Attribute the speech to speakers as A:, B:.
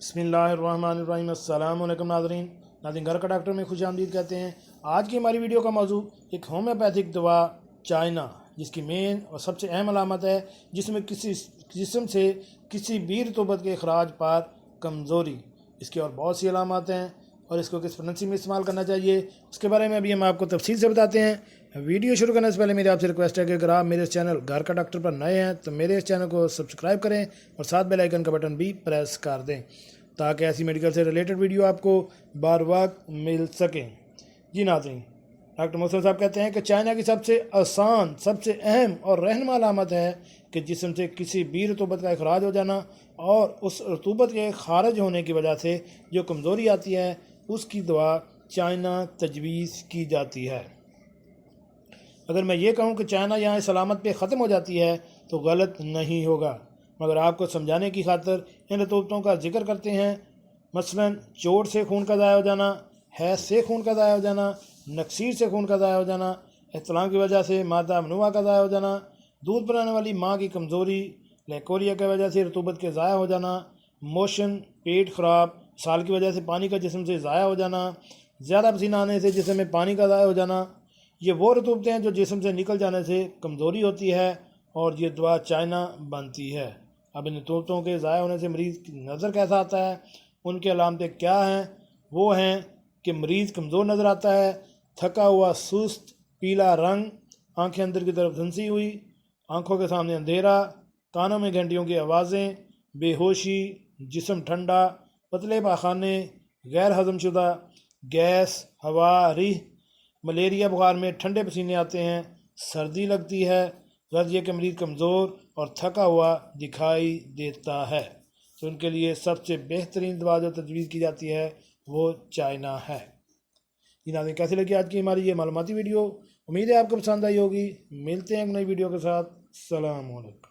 A: बिस्मिल्लाहिर्रहमानिर्रहीम। अस्सलाम वालेकुम नाज़रीन, घर का डॉक्टर में खुश आमदीद कहते हैं। आज की हमारी वीडियो का मौजू एक होम्योपैथिक दवा चाइना, जिसकी मेन और सबसे अहम अलामत है जिसमें जिस्म से किसी भी रतूबत के अखराज पर कमज़ोरी। इसकी और बहुत सी अलामत हैं और इसको किस फ्रिक्वेंसी में इस्तेमाल करना चाहिए उसके बारे में अभी हम आपको तफसील से बताते हैं। वीडियो शुरू करने से पहले मेरी आपसे रिक्वेस्ट है कि अगर आप मेरे इस चैनल घर का डॉक्टर पर नए हैं तो मेरे इस चैनल को सब्सक्राइब करें और साथ बेल आइकन का बटन भी प्रेस कर दें ताकि ऐसी मेडिकल से रिलेटेड वीडियो आपको बार वक्त मिल सकें। जी नाज़रीन, डॉक्टर मोहसिन साहब कहते हैं कि चाइना की सबसे आसान, सबसे अहम और रहनुमा अलामत है कि जिस्म से किसी भी रतूबत का अखराज हो जाना और उस रतूबत के खारिज होने की वजह से जो कमज़ोरी आती है उसकी दवा चाइना तजवीज़ की जाती है। अगर मैं ये कहूँ कि चाइना यहाँ इस अलामत पे ख़त्म हो जाती है तो गलत नहीं होगा, मगर आपको समझाने की खातिर इन रतूबतों का जिक्र करते हैं। मसलन चोट से खून का ज़ाया हो जाना, हैज़ से खून का ज़ाया हो जाना, नक्सीर से खून का ज़ाया हो जाना, इख्तिलाम की वजह से मादा मनुआ का ज़ाया हो जाना, दूध पिलाने वाली माँ की कमज़ोरी, लेकोरिया की वजह से रतूबत के ज़ाया हो जाना, मोशन, पेट ख़राब, साल की वजह से पानी का जिस्म से ज़ाया हो जाना, ज़्यादा पसीना आने से जिस्म में पानी का ज़ाया हो जाना, ये वो रतूबतें हैं जो जिस्म से निकल जाने से कमज़ोरी होती है और ये दवा चाइना बनती है। अब इन रतूबतों के ज़ाया होने से मरीज़ की नज़र कैसा आता है, उनकी अलामतें क्या हैं? वो हैं कि मरीज़ कमज़ोर नज़र आता है, थका हुआ, सुस्त, पीला रंग, आंखें अंदर की तरफ धंसी हुई, आंखों के सामने अंधेरा, कानों में घंटियों की आवाज़ें, बेहोशी, जिस्म ठंडा, पतले पाखाने, गैर हज़मशुदा, गैस, हवा, रिह, मलेरिया बुखार में ठंडे पसीने आते हैं, सर्दी लगती है, गर्ज ये कि मरीज़ कमज़ोर और थका हुआ दिखाई देता है, तो उनके लिए सबसे बेहतरीन दवा जो तजवीज़ की जाती है वो चाइना है। जी नाज़रीन, कैसी लगी आज की हमारी ये मालूमाती वीडियो? उम्मीद है आपको पसंद आई होगी। मिलते हैं एक नई वीडियो के साथ। सलाम अलैकुम।